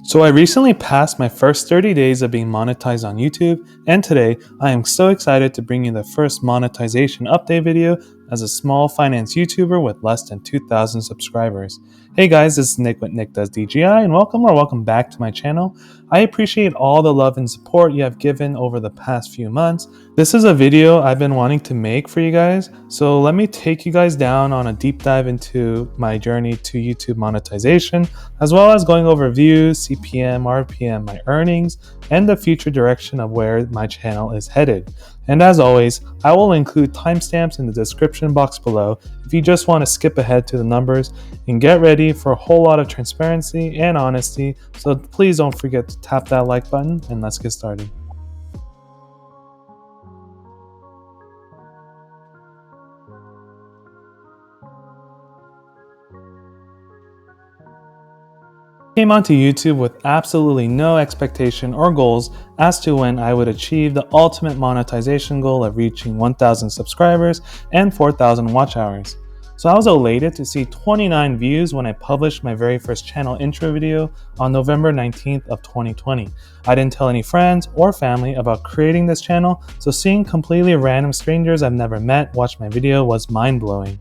So I recently passed my first 30 days of being monetized on YouTube, and today I am so excited to bring you the first monetization update video as a small finance YouTuber with less than 2,000 subscribers. Hey guys, this is Nick with Nick Does DGI, and welcome back to my channel. I appreciate all the love and support you have given over the past few months. This is a video I've been wanting to make for you guys, so let me take you guys down on a deep dive into my journey to YouTube monetization, as well as going over views, CPM, RPM, my earnings, and the future direction of where my channel is headed. And as always, I will include timestamps in the description box below if you just want to skip ahead to the numbers, and get ready for a whole lot of transparency and honesty, so please don't forget to tap that like button and let's get started. Came onto YouTube with absolutely no expectation or goals as to when I would achieve the ultimate monetization goal of reaching 1,000 subscribers and 4,000 watch hours. So I was elated to see 29 views when I published my very first channel intro video on November 19th of 2020. I didn't tell any friends or family about creating this channel, so seeing completely random strangers I've never met watch my video was mind-blowing.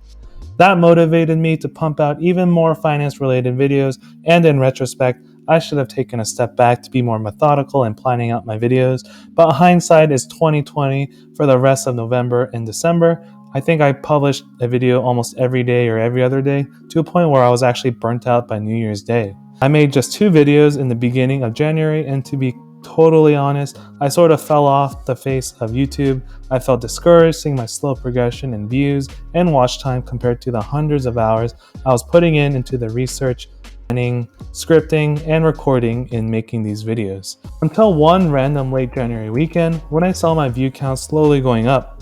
That motivated me to pump out even more finance-related videos, and in retrospect, I should have taken a step back to be more methodical in planning out my videos, but hindsight is 2020 for the rest of November and December. I think I published a video almost every day or every other day, to a point where I was actually burnt out by New Year's Day. I made just 2 videos in the beginning of January, and to be totally honest, I sort of fell off the face of YouTube. I felt discouraged seeing my slow progression in views and watch time compared to the hundreds of hours I was putting into the research, planning, scripting, and recording in making these videos. Until one random late January weekend when I saw my view count slowly going up.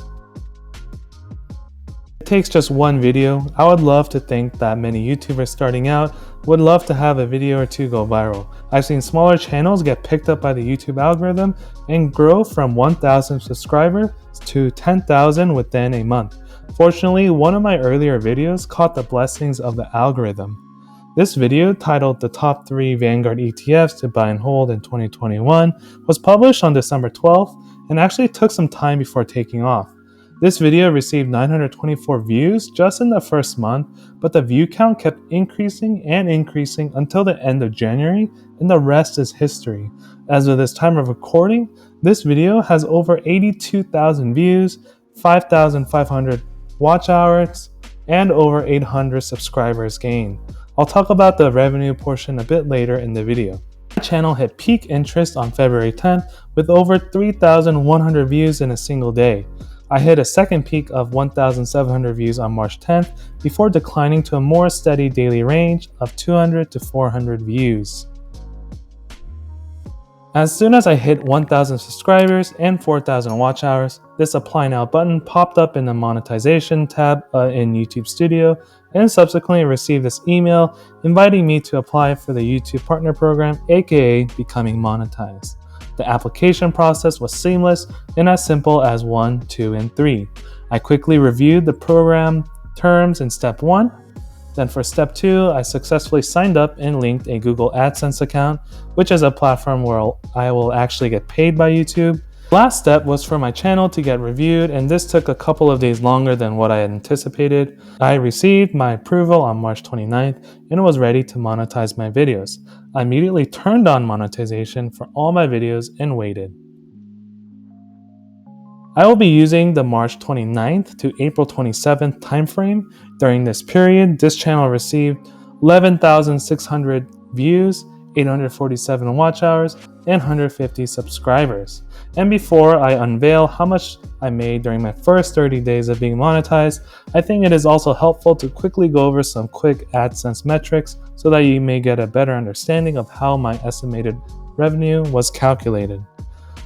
It takes just one video. I would love to think that many YouTubers starting out would love to have a video or two go viral. I've seen smaller channels get picked up by the YouTube algorithm and grow from 1,000 subscribers to 10,000 within a month. Fortunately, one of my earlier videos caught the blessings of the algorithm. This video, titled The Top 3 Vanguard ETFs to Buy and Hold in 2021, was published on December 12th and actually took some time before taking off. This video received 924 views just in the first month, but the view count kept increasing and increasing until the end of January, and the rest is history. As of this time of recording, this video has over 82,000 views, 5,500 watch hours, and over 800 subscribers gained. I'll talk about the revenue portion a bit later in the video. My channel hit peak interest on February 10th with over 3,100 views in a single day. I hit a second peak of 1,700 views on March 10th before declining to a more steady daily range of 200 to 400 views. As soon as I hit 1,000 subscribers and 4,000 watch hours, this Apply Now button popped up in the Monetization tab in YouTube Studio, and subsequently received this email inviting me to apply for the YouTube Partner Program, aka Becoming Monetized. The application process was seamless and as simple as 1, 2, and 3. I quickly reviewed the program terms in step 1. Then for step 2, I successfully signed up and linked a Google AdSense account, which is a platform where I will actually get paid by YouTube. The last step was for my channel to get reviewed, and this took a couple of days longer than what I had anticipated. I received my approval on March 29th and was ready to monetize my videos. I immediately turned on monetization for all my videos and waited. I will be using the March 29th to April 27th timeframe. During this period, this channel received 11,600 views, 847 watch hours, and 150 subscribers. And before I unveil how much I made during my first 30 days of being monetized, I think it is also helpful to quickly go over some quick AdSense metrics so that you may get a better understanding of how my estimated revenue was calculated.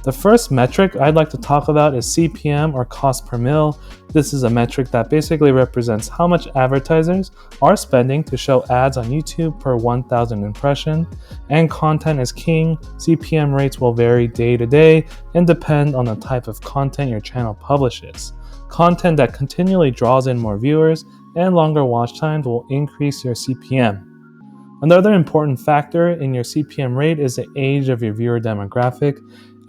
The first metric I'd like to talk about is CPM, or cost per mil. This is a metric that basically represents how much advertisers are spending to show ads on YouTube per 1,000 impressions. And content is king. CPM rates will vary day to day and depend on the type of content your channel publishes. Content that continually draws in more viewers and longer watch times will increase your CPM. Another important factor in your CPM rate is the age of your viewer demographic.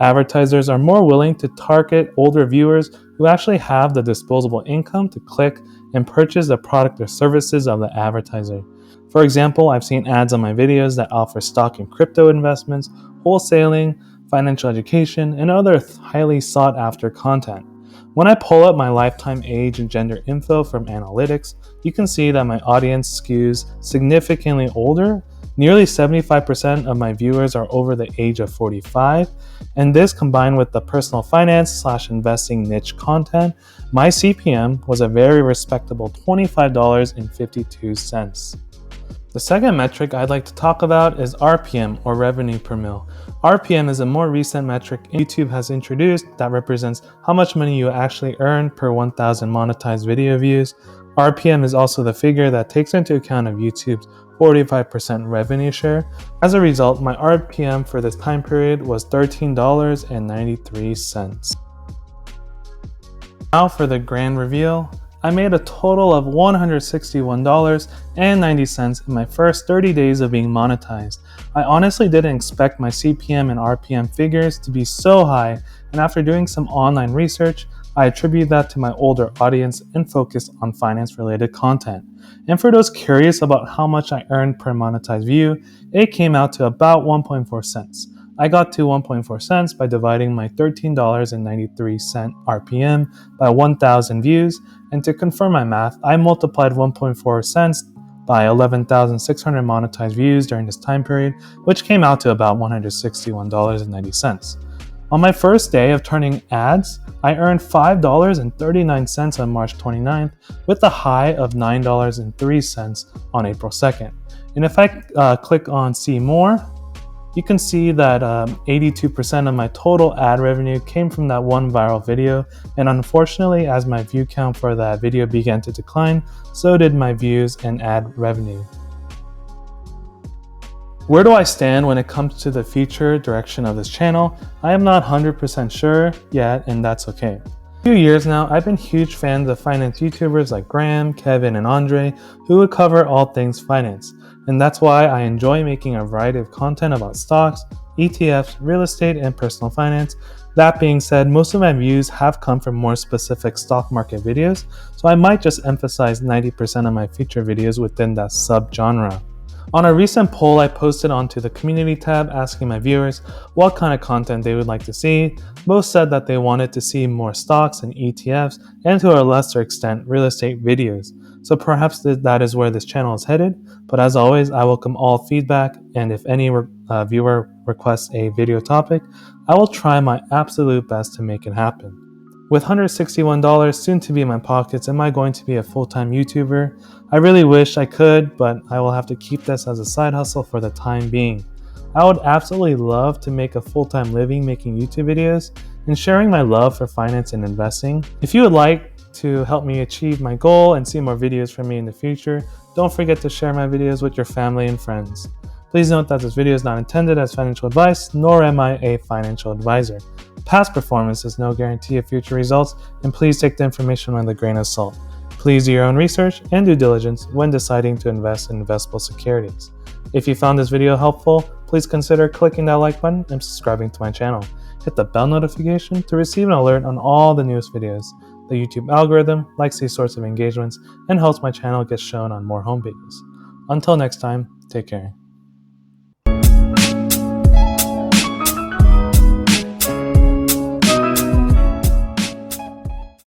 Advertisers are more willing to target older viewers who actually have the disposable income to click and purchase the product or services of the advertiser. For example, I've seen ads on my videos that offer stock and crypto investments, wholesaling, financial education, and other highly sought after content. When I pull up my lifetime age and gender info from analytics, you can see that my audience skews significantly older. Nearly 75% of my viewers are over the age of 45, and this combined with the personal finance/investing niche content, my CPM was a very respectable $25.52. The second metric I'd like to talk about is RPM, or revenue per mil. RPM is a more recent metric YouTube has introduced that represents how much money you actually earn per 1,000 monetized video views. RPM is also the figure that takes into account of YouTube's 45% revenue share. As a result, my RPM for this time period was $13.93. Now for the grand reveal. I made a total of $161.90 in my first 30 days of being monetized. I honestly didn't expect my CPM and RPM figures to be so high, and after doing some online research, I attribute that to my older audience and focus on finance-related content. And for those curious about how much I earned per monetized view, it came out to about 1.4 cents. I got to 1.4 cents by dividing my $13.93 RPM by 1,000 views, and to confirm my math, I multiplied 1.4 cents by 11,600 monetized views during this time period, which came out to about $161.90. On my first day of turning ads, I earned $5.39 on March 29th, with a high of $9.03 on April 2nd. And if I click on See More, you can see that 82% of my total ad revenue came from that one viral video, and unfortunately, as my view count for that video began to decline, so did my views and ad revenue. Where do I stand when it comes to the future direction of this channel? I am not 100% sure yet, and that's okay. A few years now, I've been huge fans of finance YouTubers like Graham, Kevin, and Andre, who would cover all things finance. And that's why I enjoy making a variety of content about stocks, ETFs, real estate, and personal finance. That being said, most of my views have come from more specific stock market videos, so I might just emphasize 90% of my future videos within that subgenre. On a recent poll I posted onto the community tab asking my viewers what kind of content they would like to see, most said that they wanted to see more stocks and ETFs, and to a lesser extent, real estate videos. So perhaps that is where this channel is headed, but as always, I welcome all feedback, and if any viewer requests a video topic, I will try my absolute best to make it happen. With $161 soon to be in my pockets, am I going to be a full-time YouTuber? I really wish I could, but I will have to keep this as a side hustle for the time being. I would absolutely love to make a full-time living making YouTube videos and sharing my love for finance and investing. If you would like to help me achieve my goal and see more videos from me in the future, don't forget to share my videos with your family and friends. Please note that this video is not intended as financial advice, nor am I a financial advisor. Past performance is no guarantee of future results, and please take the information with a grain of salt. Please do your own research and due diligence when deciding to invest in investable securities. If you found this video helpful, please consider clicking that like button and subscribing to my channel. Hit the bell notification to receive an alert on all the newest videos. The YouTube algorithm likes these sorts of engagements and helps my channel get shown on more homepages. Until next time, take care.